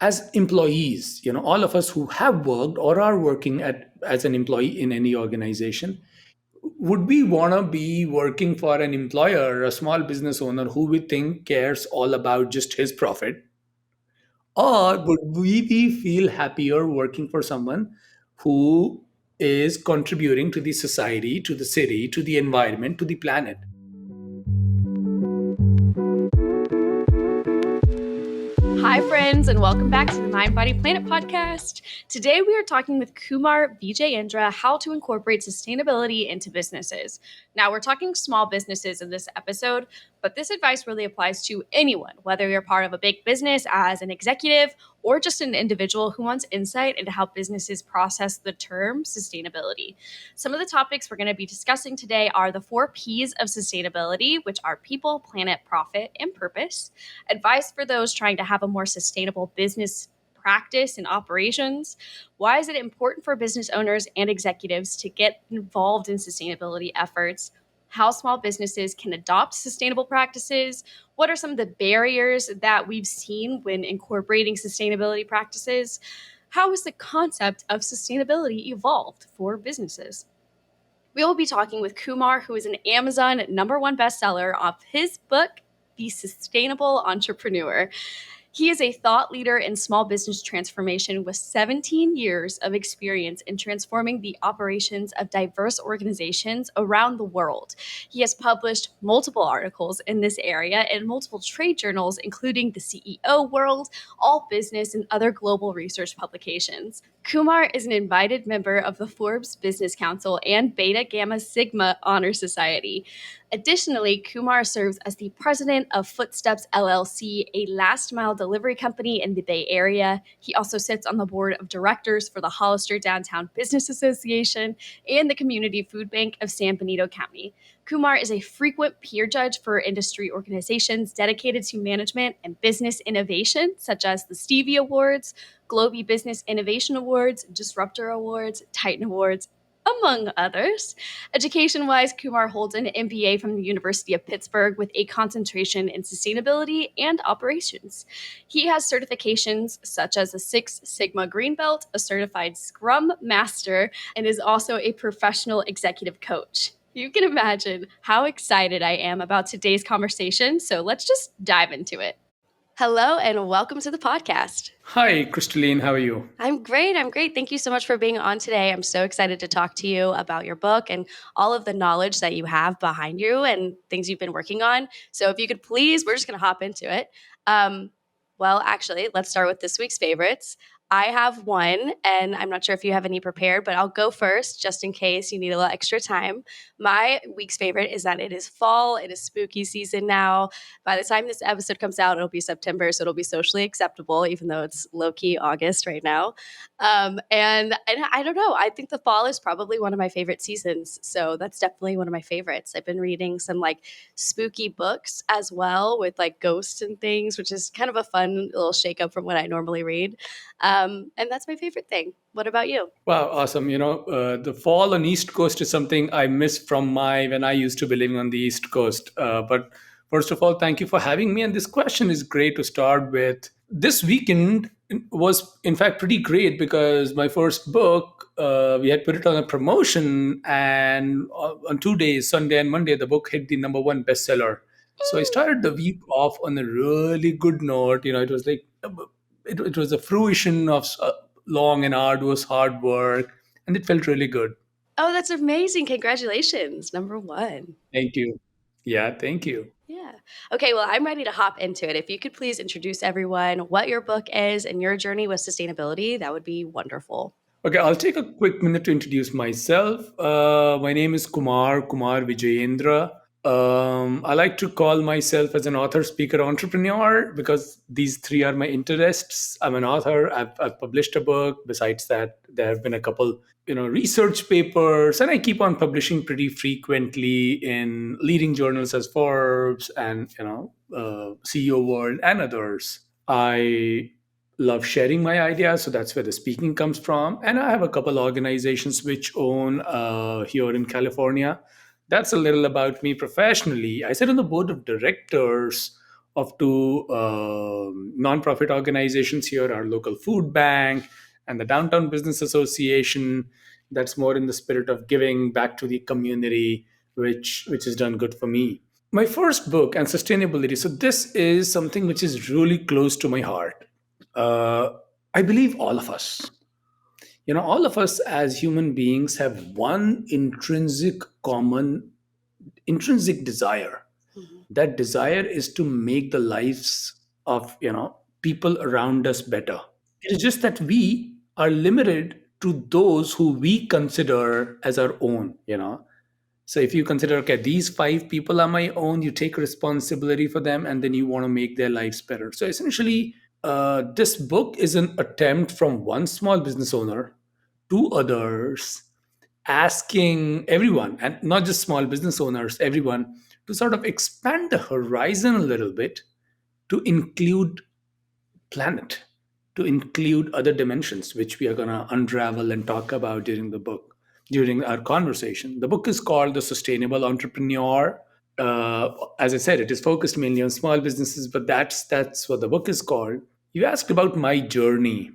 as employees, all of us who have worked or are working as an employee in any organization, would we want to be working for an employer, a small business owner who we think cares all about just his profit? Or would we feel happier working for someone who is contributing to the society, to the city, to the environment, to the planet? Hi, friends, and welcome back to the Mind Body Planet podcast. Today, we are talking with Kumar Vijayendra how to incorporate sustainability into businesses. Now, we're talking small businesses in this episode, but this advice really applies to anyone, whether you're part of a big business as an executive or just an individual who wants insight into how businesses process the term sustainability. Some of the topics we're going to be discussing today are the 4 Ps of sustainability, which are people, planet, profit, and purpose, advice for those trying to have a more sustainable business practice and operations. Why is it important for business owners and executives to get involved in sustainability efforts? How small businesses can adopt sustainable practices? What are some of the barriers that we've seen when incorporating sustainability practices? How has the concept of sustainability evolved for businesses? We will be talking with Kumar, who is an Amazon #1 bestseller of his book, The Sustainable Entrepreneur. He is a thought leader in small business transformation with 17 years of experience in transforming the operations of diverse organizations around the world. He has published multiple articles in this area in multiple trade journals, including the CEO World, All Business, and other global research publications. Kumar is an invited member of the Forbes Business Council and Beta Gamma Sigma Honor Society. Additionally, Kumar serves as the president of Footsteps LLC, a last mile delivery company in the Bay Area. He also sits on the board of directors for the Hollister Downtown Business Association and the Community Food Bank of San Benito County. Kumar is a frequent peer judge for industry organizations dedicated to management and business innovation, such as the Stevie Awards, Globee Business Innovation Awards, Disruptor Awards, Titan Awards, among others. Education-wise, Kumar holds an MBA from the University of Pittsburgh with a concentration in sustainability and operations. He has certifications such as a Six Sigma Green Belt, a Certified Scrum Master, and is also a professional executive coach. You can imagine how excited I am about today's conversation, so let's just dive into it. Hello, and welcome to the podcast. Hi, Crystalline. How are you? I'm great. Thank you so much for being on today. I'm so excited to talk to you about your book and all of the knowledge that you have behind you and things you've been working on. So if you could please, we're just going to hop into it. Well, actually, let's start with this week's favorites. I have one, and I'm not sure if you have any prepared, but I'll go first just in case you need a little extra time. My week's favorite is that it is fall. It is spooky season now. By the time this episode comes out, it'll be September, so it'll be socially acceptable, even though it's low-key August right now. And I don't know. I think the fall is probably one of my favorite seasons, so that's definitely one of my favorites. I've been reading some spooky books as well with ghosts and things, which is kind of a fun little shakeup from what I normally read. And that's my favorite thing. What about you? Wow, awesome. The fall on East Coast is something I miss from when I used to be living on the East Coast. But first of all, thank you for having me. And this question is great to start with. This weekend was, in fact, pretty great because my first book, we had put it on a promotion, and on 2 days, Sunday and Monday, the book hit the #1 bestseller. So I started the week off on a really good note. It was it was a fruition of long and arduous hard work, and it felt really good. Oh, that's amazing. Congratulations. #1. Thank you. Yeah, thank you. Yeah. Okay, well, I'm ready to hop into it. If you could please introduce everyone what your book is and your journey with sustainability, that would be wonderful. Okay, I'll take a quick minute to introduce myself. My name is Kumar Vijayendra. I like to call myself as an author, speaker, entrepreneur because these three are my interests. I'm an author. I've published a book. Besides that, there have been a couple, research papers, and I keep on publishing pretty frequently in leading journals as Forbes and CEO World and others. I love sharing my ideas, so that's where the speaking comes from. And I have a couple organizations which own here in California. That's a little about me professionally. I sit on the board of directors of two nonprofit organizations here, our local food bank and the Downtown Business Association. That's more in the spirit of giving back to the community, which has done good for me. My first book and sustainability. So this is something which is really close to my heart. Uh, I believe all of us as human beings have one intrinsic desire. Mhm. That desire is to make the lives of people around us better. It is just that we are limited to those who we consider as our own. So if you consider, okay, these five people are my own, you take responsibility for them, and then you want to make their lives better. So essentially, this book is an attempt from one small business owner to others, asking everyone, and not just small business owners, everyone, to sort of expand the horizon a little bit to include planet, to include other dimensions, which we are going to unravel and talk about during our conversation. The book is called The Sustainable Entrepreneur. As I said, it is focused mainly on small businesses, but that's what the book is called. You asked about my journey.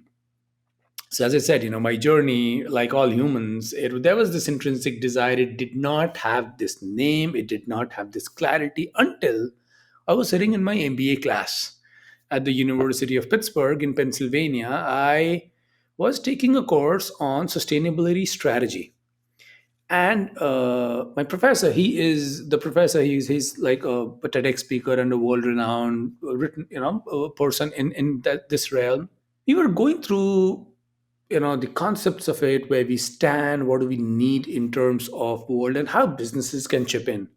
So as I said, my journey, like all humans, there was this intrinsic desire. It did not have this name. It did not have this clarity until I was sitting in my MBA class at the University of Pittsburgh in Pennsylvania. I was taking a course on sustainability strategy. And my professor, he's like a TEDx speaker and a world-renowned written, person in this realm. We were going through the concepts of it, where we stand, what do we need in terms of world, and how businesses can chip in.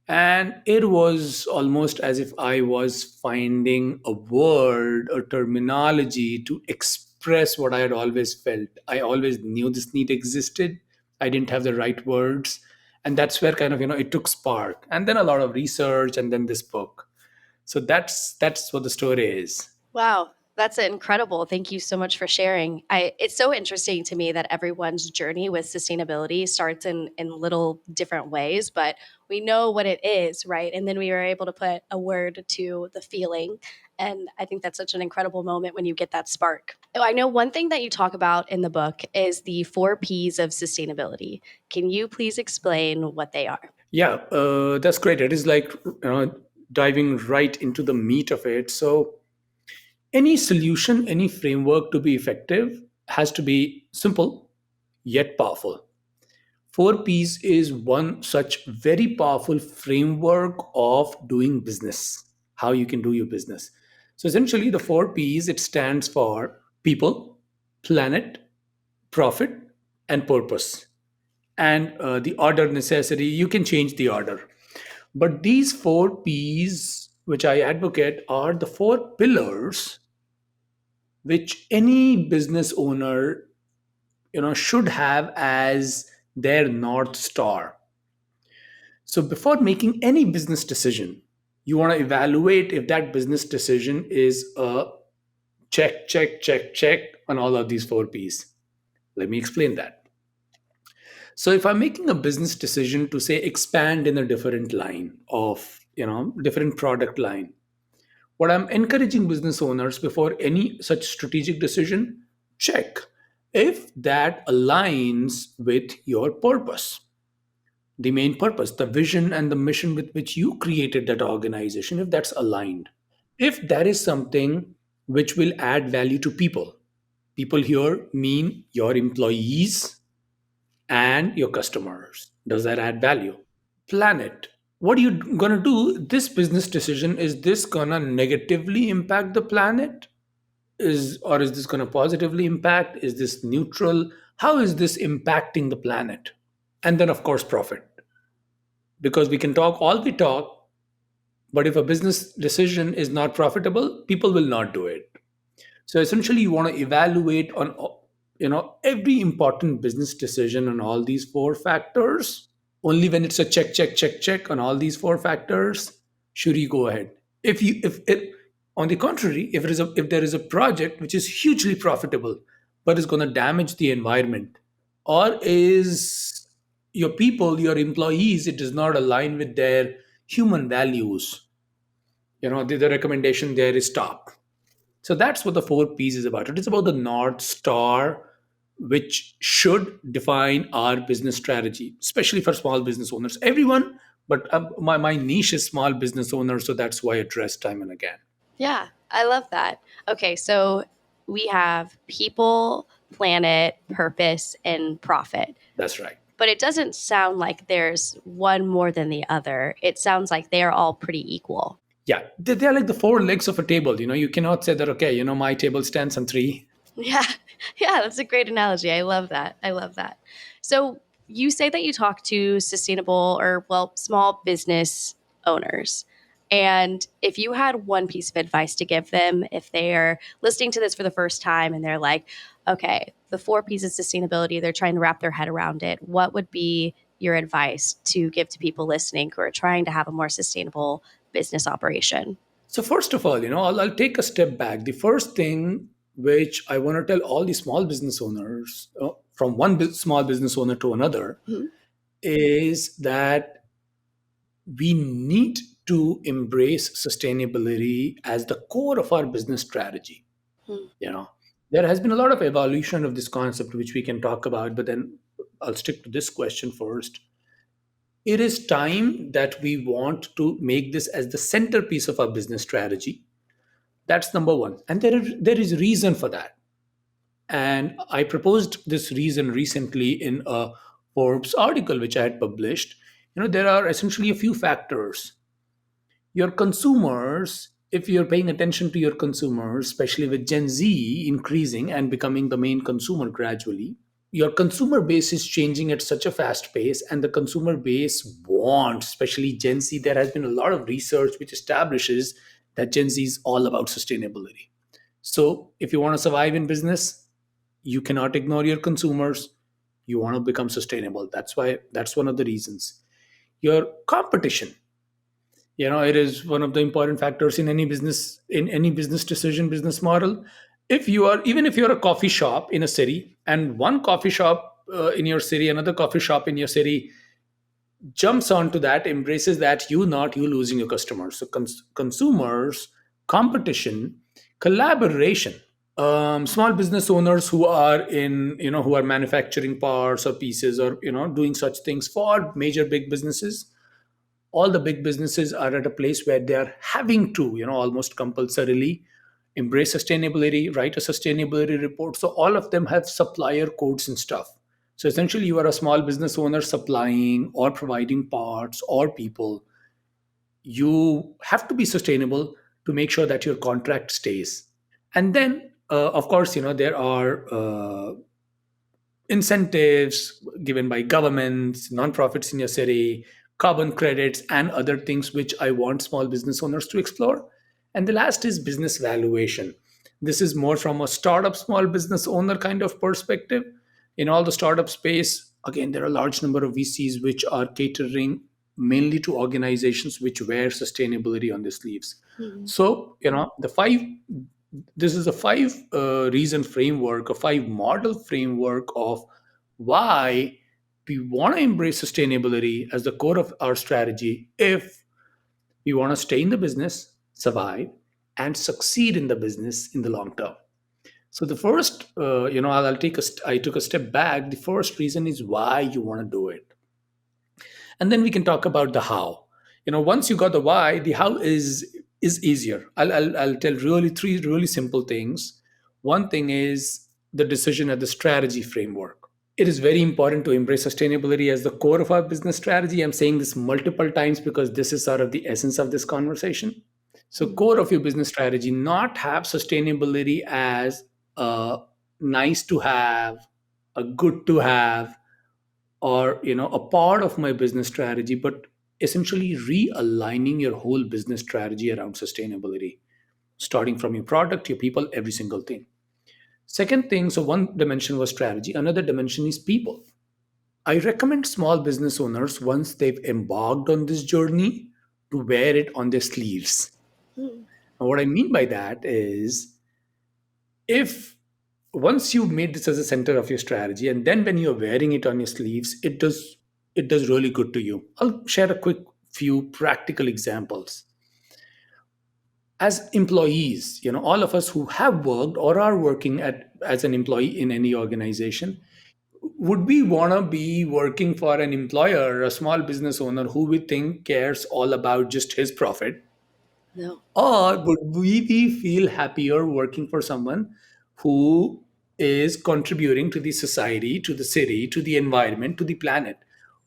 And it was almost as if I was finding a word or terminology to express what I had always felt. I always knew this need existed. I didn't have the right words. And that's where kind of, it took spark. And then a lot of research and then this book. So that's what the story is. Wow, that's incredible. Thank you so much for sharing. It's so interesting to me that everyone's journey with sustainability starts in little different ways, but we know what it is, right? And then we are able to put a word to the feeling. And I think that's such an incredible moment when you get that spark. Oh, I know one thing that you talk about in the book is the 4 Ps of sustainability. Can you please explain what they are? Yeah, that's great. It is like diving right into the meat of it. So any solution, any framework to be effective has to be simple yet powerful. Four P's is one such very powerful framework of doing business, how you can do your business. So essentially, the four P's, it stands for people, planet, profit, and purpose. And the order necessity, you can change the order. But these four P's, which I advocate, are the four pillars which any business owner should have as their north star. So before making any business decision, you want to evaluate if that business decision is a check on all of these four P's. Let me explain that. So if I'm making a business decision to say expand in a different line of different product line, what I'm encouraging business owners before any such strategic decision, check if that aligns with your purpose, the main purpose, the vision and the mission with which you created that organization, if that's aligned. If that is something which will add value to people, people here mean your employees and your customers. Does that add value? Planet. What are you going to do? This business decision, is this going to negatively impact the planet? Is this going to positively impact? Is this neutral? How is this impacting the planet? And then, of course, profit. Because we can talk all we talk, but if a business decision is not profitable, people will not do it. So essentially, you want to evaluate on every important business decision on all these four factors. Only when it's a check on all these four factors should you go ahead. If it, on the contrary, if there is a project which is hugely profitable but is going to damage the environment, or is your people, your employees, it does not align with their human values, The recommendation there is stop. So that's what the four P's is about. It is about the North Star, which should define our business strategy, especially for small business owners. Everyone, but my niche is small business owners, so that's why I address time and again. Yeah, I love that. Okay, so we have people, planet, purpose, and profit. That's right. But it doesn't sound like there's one more than the other. It sounds like they're all pretty equal. Yeah, they're like the four legs of a table. You cannot say that, okay, my table stands on three. Yeah, yeah, that's a great analogy. I love that. I love that. So you say that you talk to sustainable or, well, small business owners. And if you had one piece of advice to give them, if they're listening to this for the first time and they're like, okay, the four P's of sustainability, they're trying to wrap their head around it, what would be your advice to give to people listening who are trying to have a more sustainable business operation? So first of all, I'll take a step back. The first thing which I want to tell all the small business owners, from one small business owner to another, Mhm. is that we need to embrace sustainability as the core of our business strategy. Mhm. You know, there has been a lot of evolution of this concept, which we can talk about, but then I'll stick to this question first. It is time that we want to make this as the centerpiece of our business strategy. That's number one. And there is reason for that. And I proposed this reason recently in a Forbes article which I had published. There are essentially a few factors. Your consumers, if you're paying attention to your consumers, especially with Gen Z increasing and becoming the main consumer gradually, your consumer base is changing at such a fast pace, and the consumer base wants, especially Gen Z. There has been a lot of research which establishes that Gen Z is all about sustainability. So if you want to survive in business, you cannot ignore your consumers. You want to become sustainable. That's one of the reasons. Your competition, it is one of the important factors in any business decision, business model. If you're a coffee shop in a city, and one coffee shop in your city, another coffee shop in your city jumps onto that, embraces that, you losing your customers. So consumers, competition, collaboration. Small business owners who are who are manufacturing parts or pieces, or doing such things for major big businesses. All the big businesses are at a place where they are having to, almost compulsorily embrace sustainability, write a sustainability report. So all of them have supplier codes and stuff. So essentially, you are a small business owner supplying or providing parts or people. You have to be sustainable to make sure that your contract stays. And then, of course, there are incentives given by governments, nonprofits in your city, carbon credits, and other things which I want small business owners to explore. And the last is business valuation. This is more from a startup small business owner kind of perspective. In all the startup space, again, there are a large number of VCs which are catering mainly to organizations which wear sustainability on their sleeves. Mhm. So, the five this is a five reason framework, a five model framework of why we want to embrace sustainability as the core of our strategy if we want to stay in the business, survive, and succeed in the business in the long term. So the first, I took a step back. The first reason is why you want to do it, and then we can talk about the how. Once you got the why, the how is easier. I'll tell really three really simple things. One thing is the decision at the strategy framework. It is very important to embrace sustainability as the core of our business strategy. I'm saying this multiple times because this is sort of the essence of this conversation. So Mhm. core of your business strategy, not have sustainability as a nice to have, a good to have, or a part of my business strategy, but essentially realigning your whole business strategy around sustainability, starting from your product, your people, every single thing. Second thing, so one dimension was strategy, another dimension is people. I recommend small business owners, once they've embarked on this journey, to wear it on their sleeves. Mhm. And what I mean by that is, if once you've made this as a center of your strategy, and then when you're wearing it on your sleeves, it does really good to you. I'll share a quick few practical examples. as employees, all of us who have worked or are working as an employee in any organization, would we want to be working for an employer, a small business owner who we think cares all about just his profit? No. Or would we be feel happier working for someone who is contributing to the society, to the city, to the environment, to the planet?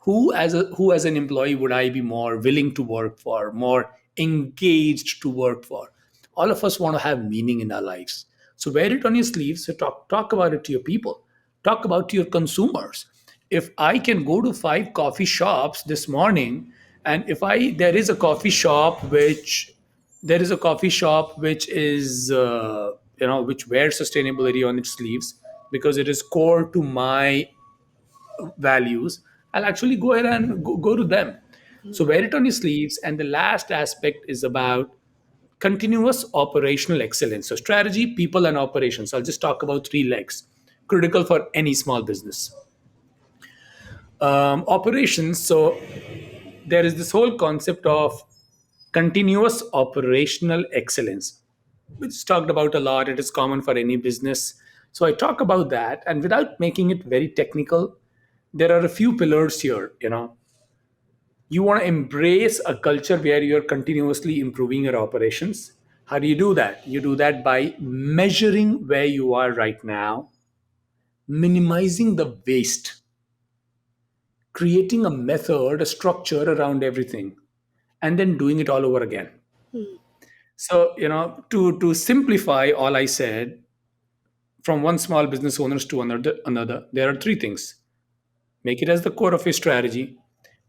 Who as an employee would I be more willing to work for, more engaged to work for? All of us want to have meaning in our lives. So wear it on your sleeves. So talk about it to your people. Talk about to your consumers. If I can go to 5 coffee shops this morning, and if I there is a coffee shop which is which wears sustainability on its sleeves because it is core to my values, I'll actually go ahead and go to them. So wear it on your sleeves. And the last aspect is about continuous operational excellence. So strategy, people, and operations. I'll just talk about three legs critical for any small business. Operations. So there is this whole concept of continuous operational excellence, which is talked about a lot. It is common for any business. So I talk about that, and without making it very technical, there are a few pillars here. You want to embrace a culture where you're continuously improving your operations. How do you do that? You do that by measuring where you are right now, minimizing the waste, creating a method, a structure around everything, and then doing it all over again. So, to simplify all I said, from one small business owners to another, there are three things. Make it as the core of your strategy,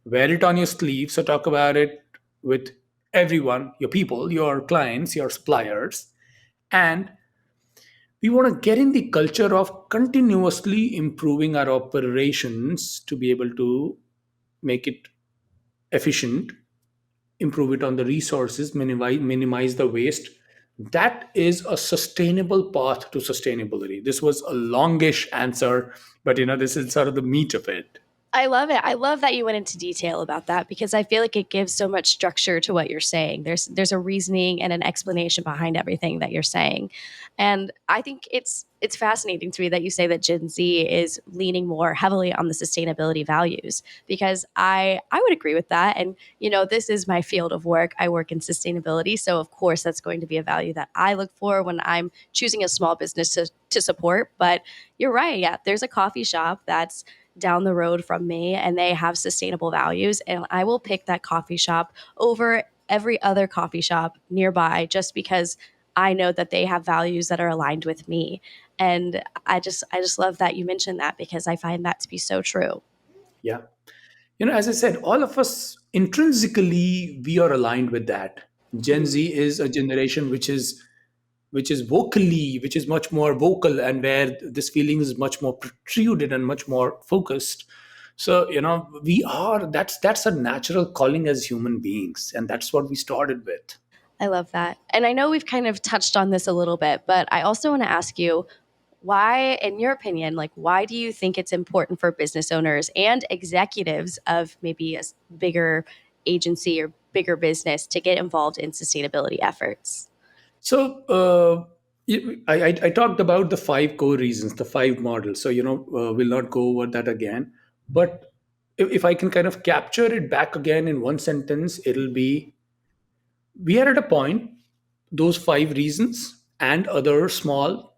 wear it on your sleeve. So talk about it with everyone, your people, your clients, your suppliers. And we want to get in the culture of continuously improving our operations to be able to make it efficient, improve it on the resources, minimize the waste. That is a sustainable path to sustainability. This was a longish answer, but this is sort of the meat of it. I love it. I love that you went into detail about that because I feel like it gives so much structure to what you're saying. There's a reasoning and an explanation behind everything that you're saying. And I think it's fascinating to me that you say that Gen Z is leaning more heavily on the sustainability values because I would agree with that. And this is my field of work. I work in sustainability, so of course that's going to be a value that I look for when I'm choosing a small business to support. But you're right. Yeah, there's a coffee shop that's down the road from me and they have sustainable values, and I will pick that coffee shop over every other coffee shop nearby just because I know that they have values that are aligned with me. And I just love that you mentioned that because I find that to be so true. Yeah. As I said, all of us intrinsically we are aligned with that. Gen Mhm. Z is a generation which is much more vocal, and where this feeling is much more protruded and much more focused. So we are that's a natural calling as human beings, and that's what we started with. I love that. And I know we've kind of touched on this a little bit, but I also want to ask you why, in your opinion, like why do you think it's important for business owners and executives of maybe a bigger agency or bigger business to get involved in sustainability efforts? So I talked about the five core reasons, the five models. So we'll not go over that again. But if I can kind of capture it back again in one sentence, it'll be: we are at a point, those five reasons and other small.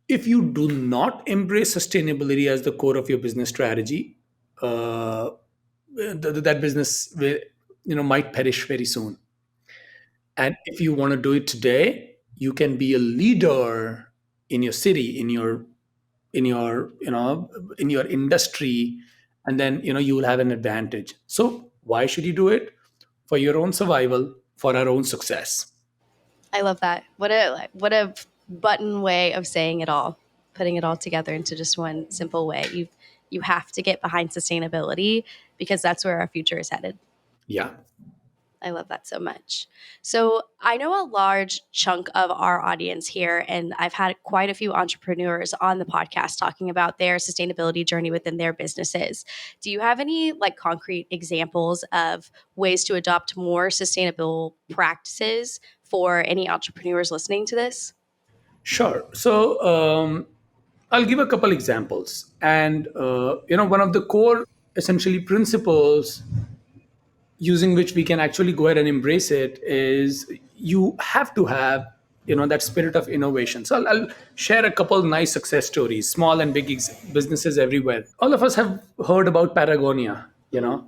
If you do not embrace sustainability as the core of your business strategy, uh, that business might perish very soon. And if you want to do it today, you can be a leader in your city, in your in your industry, and then you will have an advantage. So why should you do it? For your own survival, for our own success. I love that. What a button way of saying it all, putting it all together into just one simple way. You have to get behind sustainability because that's where our future is headed. Yeah. I love that so much. So, I know a large chunk of our audience here, and I've had quite a few entrepreneurs on the podcast talking about their sustainability journey within their businesses. Do you have any like concrete examples of ways to adopt more sustainable practices for any entrepreneurs listening to this? Sure. So I'll give a couple examples, and one of the core essentially principles using which we can actually go ahead and embrace it is you have to have that spirit of innovation. So I'll share a couple nice success stories, small and big businesses everywhere. All of us have heard about Patagonia, Mhm.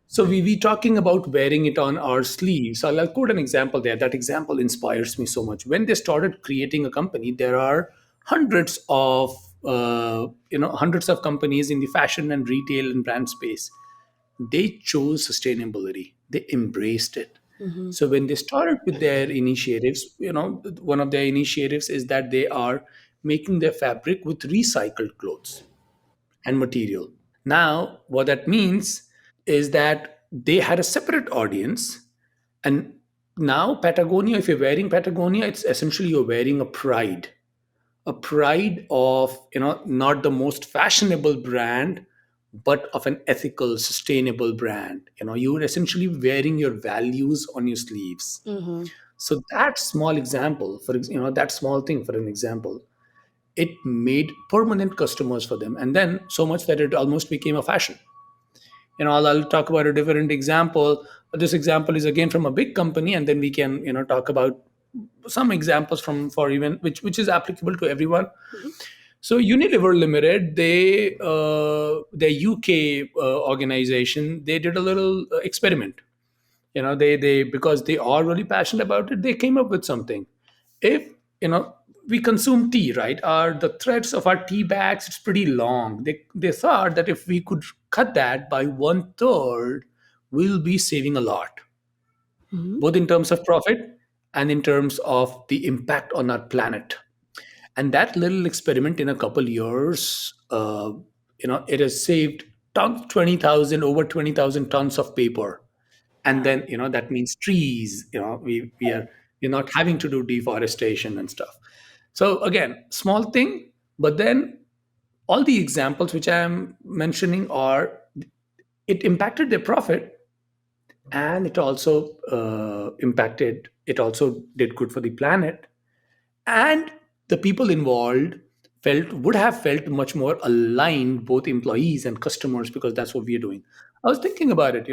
so we talking about wearing it on our sleeves. So I'll quote an example there. That example inspires me so much. When they started creating a company, there are hundreds of hundreds of companies in the fashion and retail and brand space. They chose sustainability. They embraced it. Mhm. So when they started with their initiatives, one of their initiatives is that they are making their fabric with recycled clothes and material. Now, what that means is that they had a separate audience. And now, Patagonia, if you're wearing Patagonia, it's essentially you're wearing a pride of, not the most fashionable brand, but of an ethical, sustainable brand. You're essentially wearing your values on your sleeves. Mhm. So that small example, that small thing for an example, it made permanent customers for them. And then so much that it almost became a fashion. I'll talk about a different example. This example is again from a big company, and then we can talk about some examples from for even which is applicable to everyone. Mhm. So Unilever Limited, their UK organization, they did a little experiment. They because they are really passionate about it, they came up with something. If you know we consume tea, right? Our the threads of our tea bags, it's pretty long. They thought that if we could cut that by one third, we'll be saving a lot, Mhm. both in terms of profit and in terms of the impact on our planet. And that little experiment in a couple years, it has saved tons, 20,000, over 20,000 tons of paper. And Wow. then that means trees. We're not having to do deforestation and stuff. So again, small thing, but then all the examples which I am mentioning are, it impacted their profit, and it also did good for the planet, and the people involved would have felt much more aligned, both employees and customers, because that's what we're doing. I was thinking about it.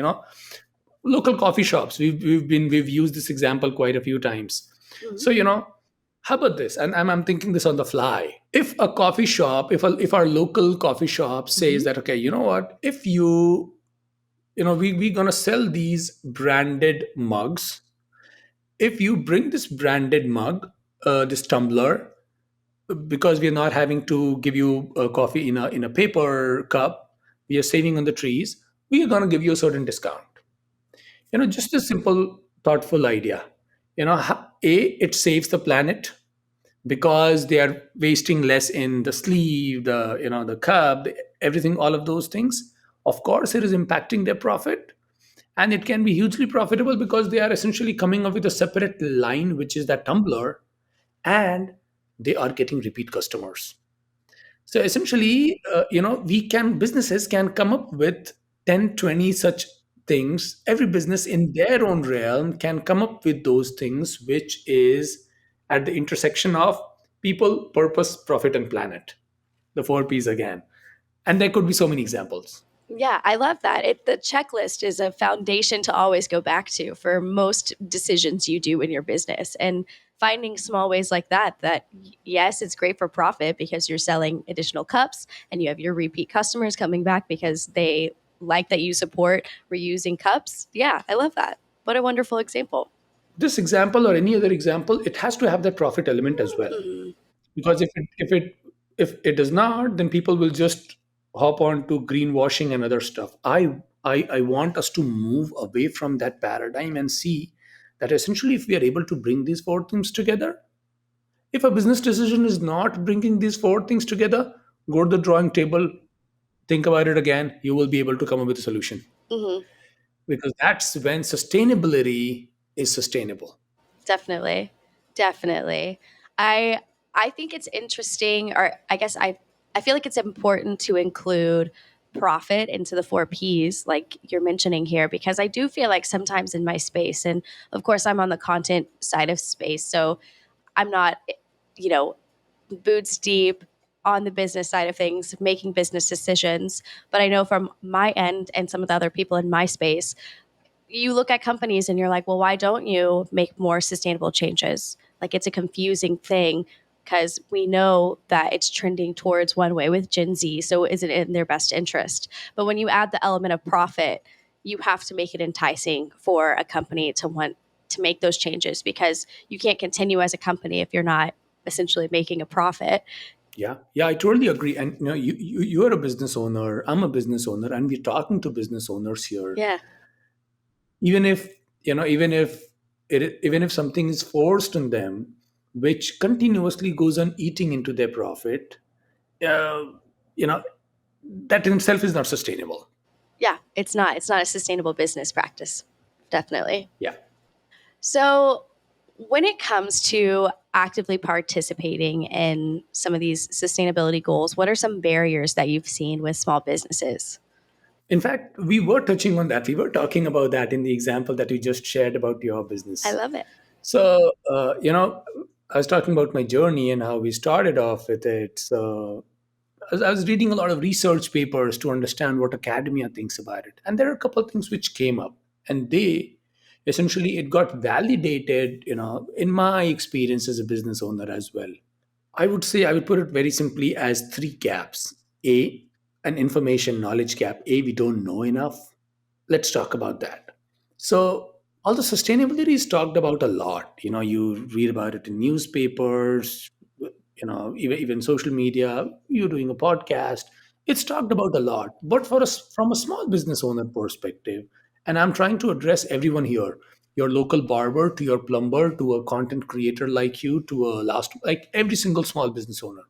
Local coffee shops, we've used this example quite a few times. Mhm. So how about this? And I'm thinking this on the fly. If a coffee shop, if our local coffee shop says Mhm. that, okay, you know what, if we're gonna sell these branded mugs. If you bring this branded mug, this tumbler, because we're not having to give you coffee in a paper cup, we are saving on the trees, we are going to give you a certain discount. Just a simple thoughtful idea. It saves the planet because they are wasting less in the sleeve, the cup, everything, all of those things. Of course it is impacting their profit, and it can be hugely profitable because they are essentially coming up with a separate line, which is that tumbler, and they are getting repeat customers. So essentially, businesses can come up with 10, 20 such things. Every business in their own realm can come up with those things, which is at the intersection of people, purpose, profit, and planet. The four P's again. And there could be so many examples. Yeah, I love that. The checklist is a foundation to always go back to for most decisions you do in your business. And finding small ways like yes, it's great for profit because you're selling additional cups and you have your repeat customers coming back because they like that you support reusing cups. Yeah, I love that. What a wonderful example. This example or any other example, it has to have that profit element as well. Mhm. Because if it does not, then people will just hop on to greenwashing and other stuff. I want us to move away from that paradigm and see that essentially, if we are able to bring these four things together, if a business decision is not bringing these four things together, go to the drawing table, think about it again, you will be able to come up with a solution. Mhm. because that's when sustainability is sustainable. Definitely. Definitely. I I think it's interesting, or I guess I feel like it's important to include profit into the four P's like you're mentioning here, because I do feel like sometimes in my space, and of course I'm on the content side of space, so I'm not, you know, boots deep on the business side of things, making business decisions. But I know from my end and some of the other people in my space, you look at companies and you're like, well, why don't you make more sustainable changes? Like it's a confusing thing because we know that it's trending towards one way with Gen Z. So is it in their best interest? But when you add the element of profit, you have to make it enticing for a company to want to make those changes, because you can't continue as a company if you're not essentially making a profit. Yeah, yeah, I totally agree. And you're a business owner, I'm a business owner, and we're talking to business owners here. Yeah. Even if even if something is forced on them, which continuously goes on eating into their profit, uh, you know that in itself is not sustainable. Yeah. It's not a sustainable business practice. Definitely. Yeah. So, when it comes to actively participating in some of these sustainability goals, what are some barriers that you've seen with small businesses? In fact, we were touching on that. We were talking about that in the example that you just shared about your I business. love it. So, I was talking about my journey and how we started off with it. So, I was reading a lot of research papers to understand what academia thinks about it. And there are a couple of things which came up. And they essentially, it got validated, in my experience as a business owner as well. I would say I would put it very simply as three gaps. A, an information knowledge gap. A, we don't know enough. Let's talk about that. So, although sustainability is talked about a lot, you read about it in newspapers, even social media, you're doing a podcast, it's talked about a lot. But for us, from a small business owner perspective, and I'm trying to address everyone here, your local barber to your plumber to a content creator like you to a last, like every single small business owner,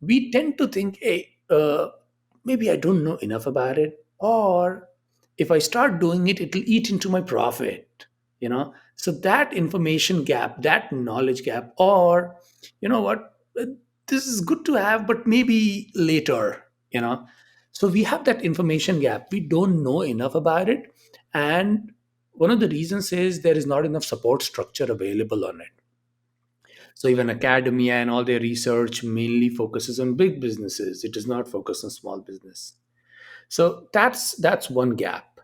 we tend to think, hey, maybe I don't know enough about it, or if I start doing it, it'll eat into my profit. So that information gap, that knowledge gap, or what, this is good to have, but maybe later. So we have that information gap. We don't know enough about it, and one of the reasons is there is not enough support structure available on it. So even academia and all their research mainly focuses on big businesses. It does not focus on small business. So that's one gap.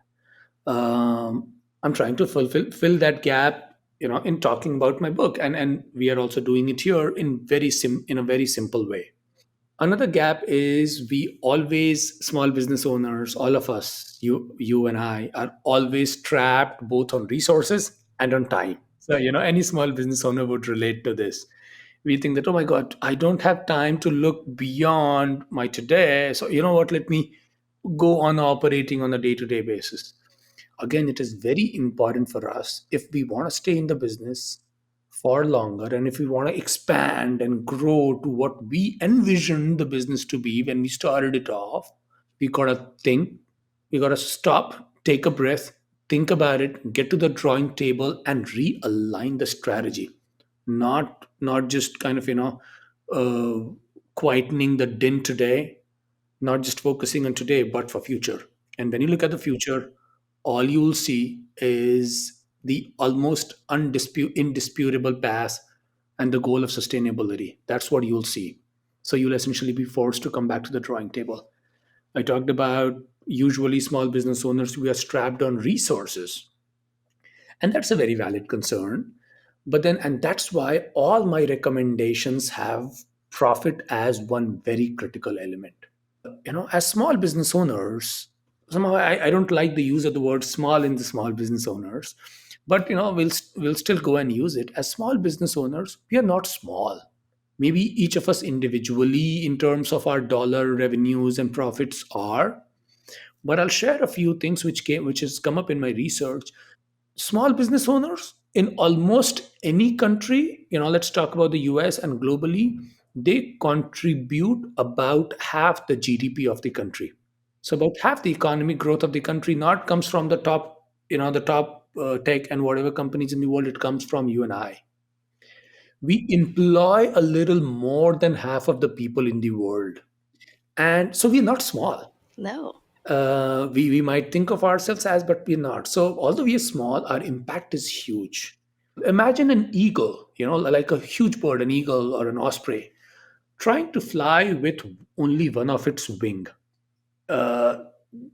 I'm trying to fill that gap, in talking about my book, and we are also doing it here in a very simple way. Another gap is we always, small business owners, all of us, you and I, are always trapped both on resources and on time. So any small business owner would relate to this. We think that, oh my god, I don't have time to look beyond my today, so you know what, let me go on operating on a day-to-day basis. Again, it is very important for us, if we want to stay in the business for longer and if we want to expand and grow to what we envisioned the business to be when we started it off, we got to think, we got to stop, take a breath, think about it, get to the drawing table and realign the strategy. Not just kind of uh, quietening the din today, not just focusing on today, but for future. And when you look at the future, all you'll see is the almost indisputable path and the goal of sustainability. That's what you'll see. So you'll essentially be forced to come back to the drawing table. I talked about usually small business owners, we are strapped on resources. And that's a very valid concern. But then, and that's why all my recommendations have profit as one very critical element. As small business owners, somehow I don't like the use of the word small in the small business owners, but we'll still go and use it. As small business owners, we are not small. Maybe each of us individually in terms of our dollar revenues and profits are, but I'll share a few things which has come up in my research. Small business owners in almost any country, let's talk about the US and globally, they contribute about half the GDP of the country. So about half the economic growth of the country not comes from the top. the top tech and whatever companies in the world, it comes from you and I. We employ a little more than half of the people in the world, and so we're not small. No. We might think of ourselves as, but we're not. So although we are small, our impact is huge. Imagine an eagle, like a huge bird, an eagle or an osprey, trying to fly with only one of its wing. Uh,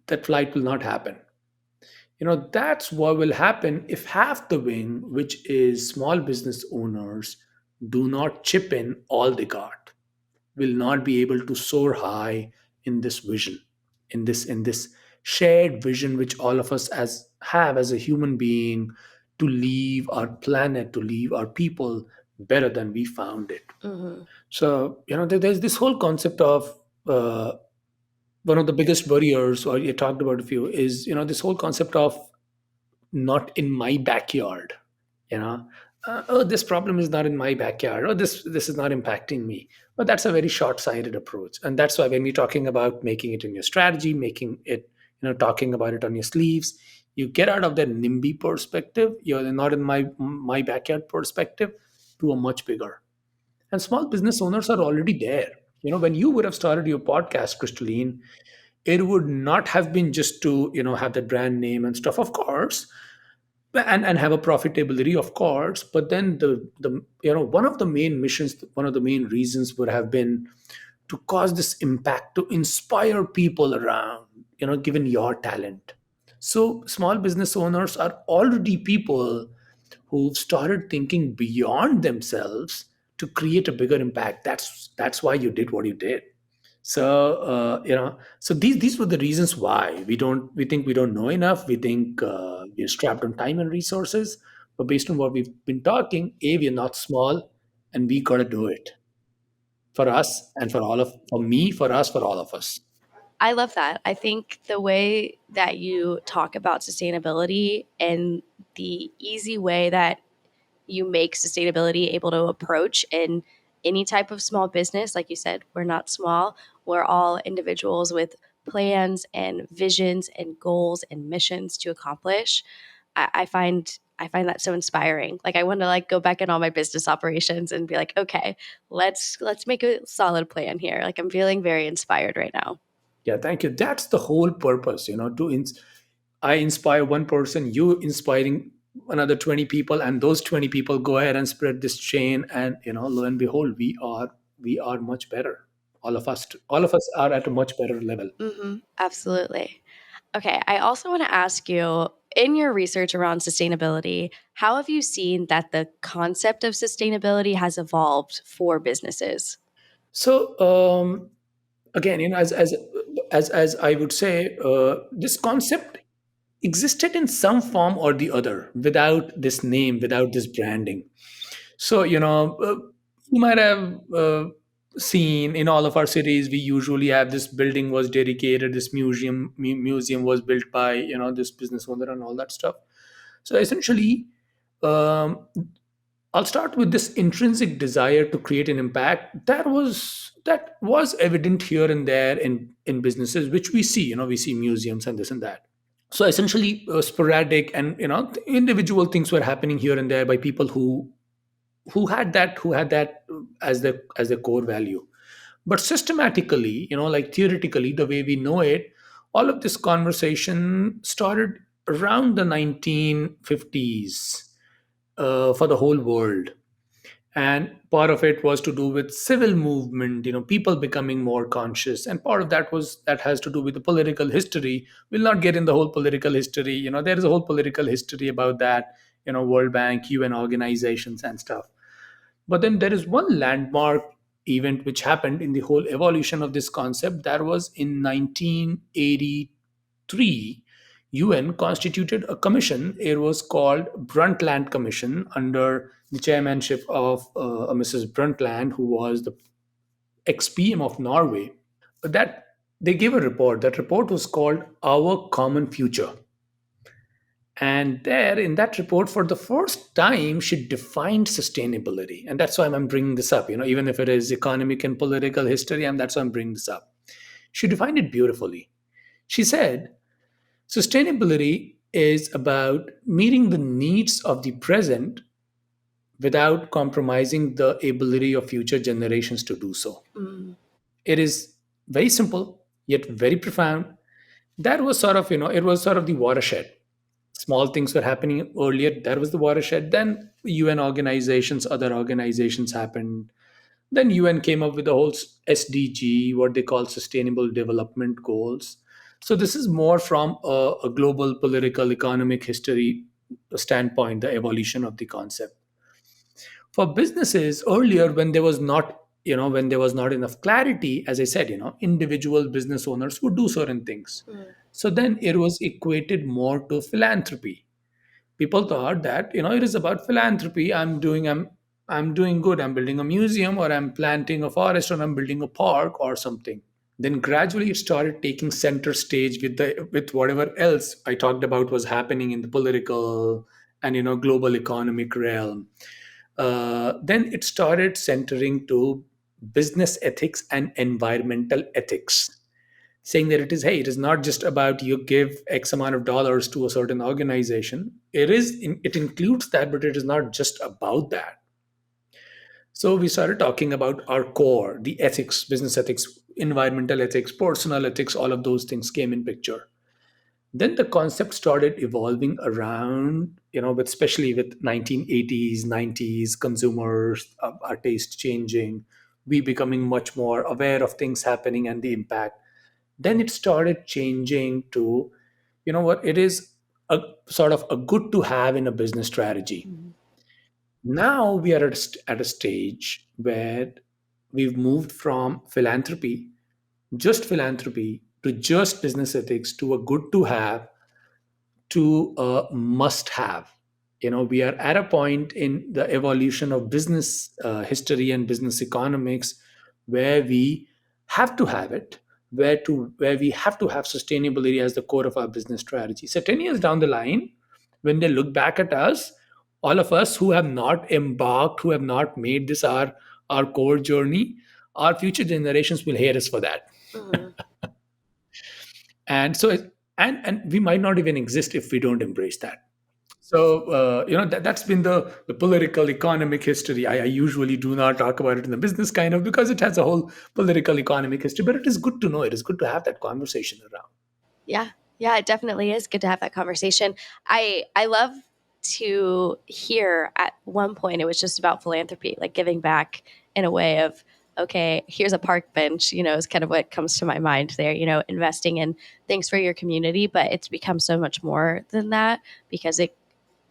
that flight will not happen. That's what will happen if half the wing, which is small business owners, do not chip in all they got, will not be able to soar high in this vision, in this shared vision which all of us as have as a human being, to leave our planet, to leave our people better than we found it. Hmm. So there's this whole concept of one of the biggest barriers, or you talked about a few, is this whole concept of not in my backyard. you know oh, this problem is not in my backyard, or this is not impacting me. But that's a very short-sighted approach, and that's why when we're talking about making it in your strategy, making it, talking about it on your sleeves, you get out of that nimby perspective, you're not in my backyard perspective, to a much bigger. And small business owners are already there. When you would have started your podcast, Crystalline, it would not have been just to have the brand name and stuff, of course, and have a profitability, of course. But then the one of the main missions, one of the main reasons would have been to cause this impact, to inspire people around, given your talent. So small business owners are already people who've started thinking beyond themselves to create a bigger impact. That's why you did what you did. So so these were the reasons why we think we don't know enough. We think we're strapped on time and resources. But based on what we've been talking, we're not small, and we gotta do it for us and for me, for us, for all of us. I love that. I think the way that you talk about sustainability and the easy way that you make sustainability able to approach in any type of small business, like you said, we're not small. We're all individuals with plans and visions and goals and missions to accomplish. I find that so inspiring. Like I want to like go back in all my business operations and be like, okay, let's make a solid plan here. Like I'm feeling very inspired right now. Yeah, thank you. That's the whole purpose, I inspire one person, you inspiring another 20 people, and those 20 people go ahead and spread this chain, and lo and behold, we are much better. All of us are at a much better level. Absolutely. Okay, I also want to ask you in your research around sustainability, how have you seen that the concept of sustainability has evolved for businesses? So again, as I would say, this concept existed in some form or the other without this name, without this branding. So you might have seen in all of our cities, we usually have this building was dedicated, this museum was built by this business owner and all that stuff. So essentially, um, I'll start with this intrinsic desire to create an impact that was evident here and there in businesses, which we see. We see museums and this and that. So essentially, sporadic and individual things were happening here and there by people who had that as the core value. But systematically, like theoretically, the way we know it, all of this conversation started around the 1950s for the whole world. And part of it was to do with civil movement, people becoming more conscious, and part of that has to do with the political history. We'll not get in the whole political history. There is a whole political history about that, World Bank, UN organizations and stuff. But then there is one landmark event which happened in the whole evolution of this concept. That was in 1983. UN constituted a commission. It was called Brundtland Commission under the chairmanship of Mrs. Brundtland, who was the ex-PM of Norway. But that they gave a report. That report was called Our Common Future. And there, in that report, for the first time, she defined sustainability. And that's why I'm bringing this up. Even if it is economic and political history, and that's why I'm bringing this up. She defined it beautifully. She said, sustainability is about meeting the needs of the present without compromising the ability of future generations to do so. Mm. It is very simple, yet very profound. That was sort of, it was sort of the watershed. Small things were happening earlier. That was the watershed. Then UN organizations, other organizations happened. Then UN came up with the whole SDG, what they call Sustainable Development Goals. So this is more from a global political economic history standpoint, the evolution of the concept. For businesses earlier, when there was not, when there was not enough clarity, as I said, individual business owners would do certain things. Mm. So then it was equated more to philanthropy. People thought that it is about philanthropy. I'm doing good. I'm building a museum, or I'm planting a forest, or I'm building a park or something. Then gradually it started taking center stage with whatever else I talked about was happening in the political and global economic realm. Then it started centering to business ethics and environmental ethics, saying that it is not just about you give X amount of dollars to a certain organization. It includes that, but it is not just about that. So we started talking about our core, the ethics, business ethics, environmental ethics, personal ethics, all of those things came in picture. Then the concept started evolving around, with especially with 1980s, 90s, consumers, our taste changing, we becoming much more aware of things happening and the impact. Then it started changing to, what it is, a sort of a good to have in a business strategy. Mm. Now we are at a stage where we've moved from philanthropy, to just business ethics, to a good to have, to a must have. We are at a point in the evolution of business history and business economics where we have to have it, where we have to have sustainability as the core of our business strategy. So 10 years down the line, when they look back at us, all of us who have not embarked, who have not made this our core journey, our future generations will hate us for that. Mm. And so and we might not even exist if we don't embrace that. So that's been the political economic history. I usually do not talk about it in the business kind of, because it has a whole political economic history, but it is good to know, it is good to have that conversation around. Yeah. Yeah, it definitely is good to have that conversation. I love to hear at one point it was just about philanthropy, like giving back in a way of, okay, here's a park bench, is kind of what comes to my mind there, investing in things for your community, but it's become so much more than that because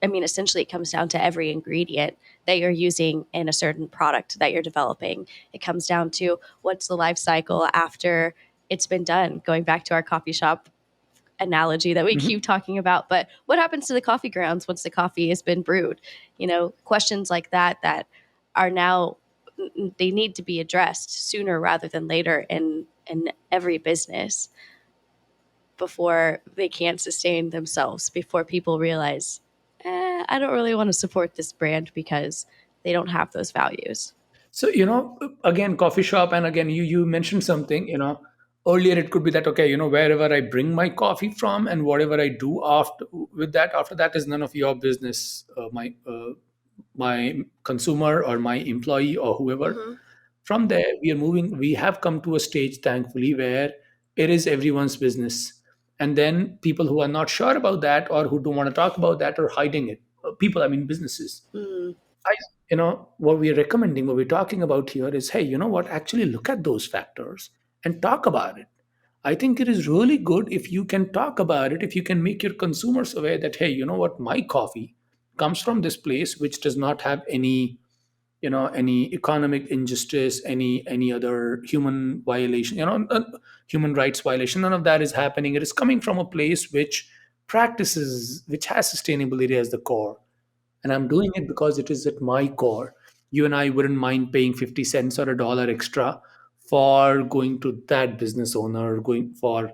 essentially it comes down to every ingredient that you're using in a certain product that you're developing. It comes down to what's the life cycle after it's been done, going back to our coffee shop analogy that we Mhm. keep talking about. But what happens to the coffee grounds once the coffee has been brewed? Questions like that are now, they need to be addressed sooner rather than later in every business before they can't sustain themselves, before people realize, I don't really want to support this brand because they don't have those values. So, again, coffee shop, and again, you mentioned something, earlier it could be that, okay, wherever I bring my coffee from and whatever I do after that is none of your business, my consumer or my employee or whoever. Mm-hmm. From there, we have come to a stage, thankfully, where it is everyone's business. And then people who are not sure about that, or who don't want to talk about that, are hiding it. People, I mean, businesses. Mm. I, what we're recommending, what we're talking about here is, hey, you know what? Actually, look at those factors and talk about it. I think it is really good if you can talk about it, if you can make your consumers aware that, hey, you know what? My coffee comes from this place which does not have any economic injustice, any other human violation, human rights violation. None of that is happening. It is coming from a place which has sustainability as the core, and I'm doing it because it is at my core. You and I wouldn't mind paying 50 cents or a dollar extra for going to that business owner, going for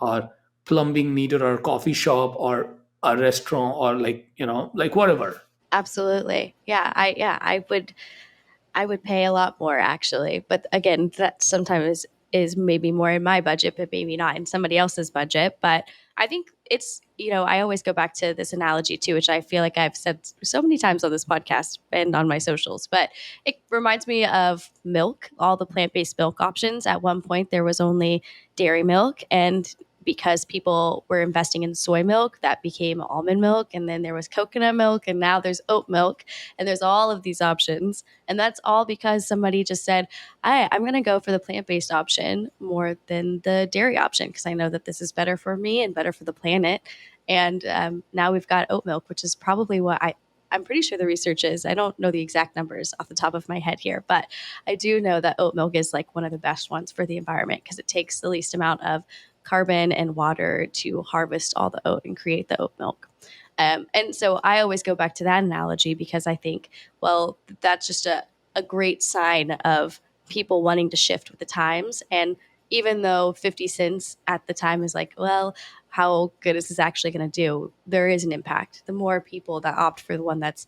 our plumbing need, or our coffee shop, or a restaurant, or like whatever. Absolutely. Yeah, I would pay a lot more actually. But again, that sometimes is maybe more in my budget, but maybe not in somebody else's budget. But I think it's, I always go back to this analogy too, which I feel like I've said so many times on this podcast and on my socials, but it reminds me of milk, all the plant based milk options. At one point, there was only dairy milk. And because people were investing in soy milk, that became almond milk. And then there was coconut milk. And now there's oat milk. And there's all of these options. And that's all because somebody just said, I'm going to go for the plant based option more than the dairy option because I know that this is better for me and better for the planet. And now we've got oat milk, which is probably what I'm pretty sure the research is. I don't know the exact numbers off the top of my head here, but I do know that oat milk is like one of the best ones for the environment because it takes the least amount of carbon and water to harvest all the oat and create the oat milk. And so I always go back to that analogy because I think, well, that's just a great sign of people wanting to shift with the times. And even though 50 cents at the time is like, well, how good is this actually going to do? There is an impact. The more people that opt for the one that's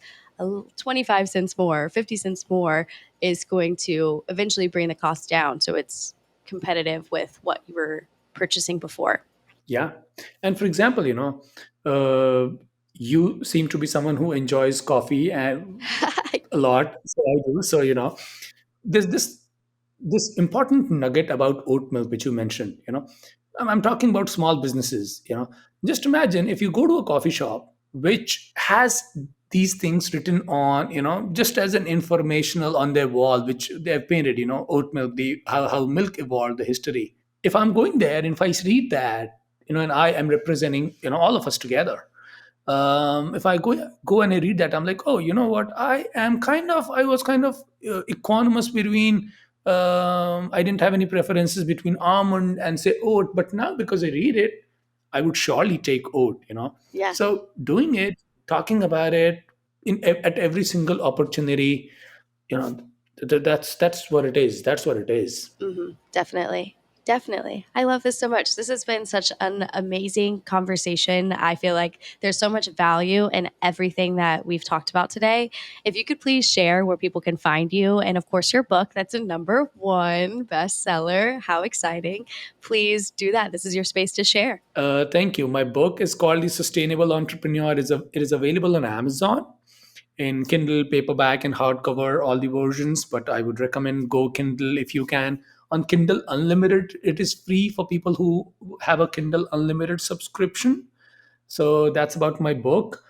25 cents more, 50 cents more is going to eventually bring the cost down. So it's competitive with what you were purchasing before. Yeah. And for example, you seem to be someone who enjoys coffee and a lot. So I do. So, there's this important nugget about oat milk which you mentioned. I'm talking about small businesses. Just imagine if you go to a coffee shop which has these things written on, just as an informational on their wall, which they have painted, oat milk, the how milk evolved, the history. If I'm going there and if I read that, and I am representing, all of us together, if I go and I read that, I'm like, oh, you know what? I was kind of equanimous between. I didn't have any preferences between almond and say oat, but now because I read it, I would surely take oat. Yeah. So doing it, talking about it at every single opportunity, you know, that's what it is. That's what it is. Definitely. Definitely. I love this so much. This has been such an amazing conversation. I feel like there's so much value in everything that we've talked about today. If you could please share where people can find you and, of course, your book that's a #1 bestseller. How exciting. Please do that. This is your space to share. Thank you. My book is called The Sustainable Entrepreneur. It is available on Amazon in Kindle, paperback, and hardcover, all the versions. But I would recommend go Kindle if you can. On Kindle Unlimited, it is free for people who have a Kindle Unlimited subscription. So that's about my book.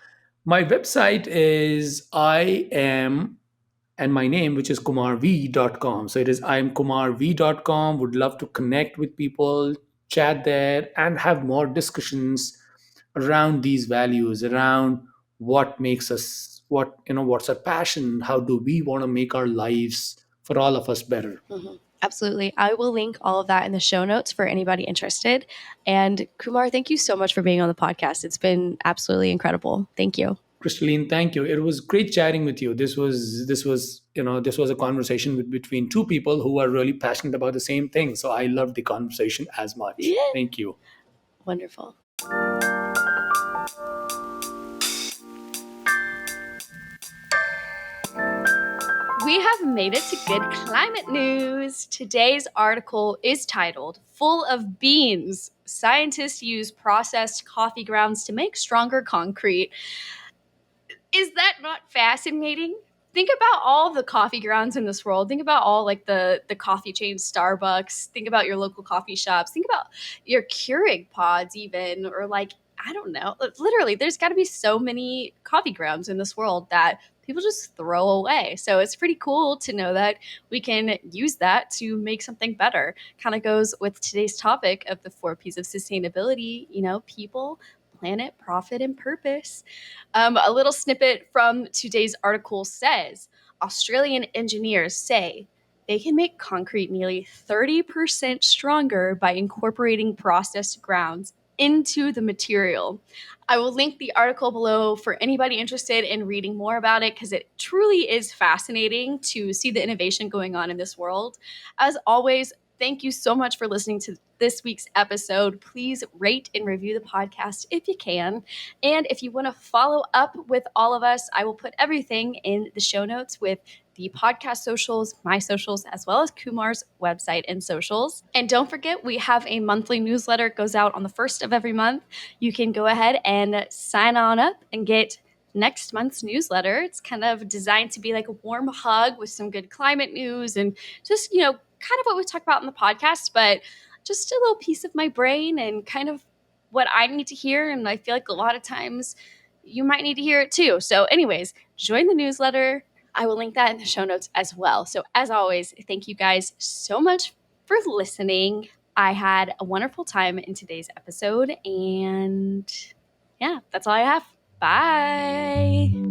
My website is I am and my name, which is kumarv.com. So it is imkumarv.com. Would love to connect with people, chat there, and have more discussions around these values, around what makes us, what's our passion, how do we want to make our lives for all of us better. Absolutely. I will link all of that in the show notes for anybody interested. And Kumar, thank you so much for being on the podcast. It's been absolutely incredible. Thank you. Crystalline, thank you. It was great chatting with you. This was a conversation between two people who are really passionate about the same thing. So I loved the conversation as much. Yeah. Thank you. Wonderful. We have made it to good climate news. Today's article is titled Full of Beans. Scientists use processed coffee grounds to make stronger concrete. Is that not fascinating? Think about all the coffee grounds in this world. Think about all like the coffee chains, Starbucks. Think about your local coffee shops. Think about your Keurig pods even, or like, I don't know. Literally, there's got to be so many coffee grounds in this world that people just throw away. So it's pretty cool to know that we can use that to make something better. Kind of goes with today's topic of the 4 P's of sustainability, people, planet, profit, and purpose. A little snippet from today's article says Australian engineers say they can make concrete nearly 30% stronger by incorporating processed grounds into the material. I will link the article below for anybody interested in reading more about it because it truly is fascinating to see the innovation going on in this world. As always, thank you so much for listening to this week's episode. Please rate and review the podcast if you can. And if you want to follow up with all of us, I will put everything in the show notes with the podcast socials, my socials, as well as Kumar's website and socials. And don't forget, we have a monthly newsletter. It goes out on the first of every month. You can go ahead and sign on up and get next month's newsletter. It's kind of designed to be like a warm hug with some good climate news and just, kind of what we talk about in the podcast, but just a little piece of my brain and kind of what I need to hear. And I feel like a lot of times you might need to hear it too. So anyways, join the newsletter. I will link that in the show notes as well. So as always, thank you guys so much for listening. I had a wonderful time in today's episode, and yeah, that's all I have. Bye.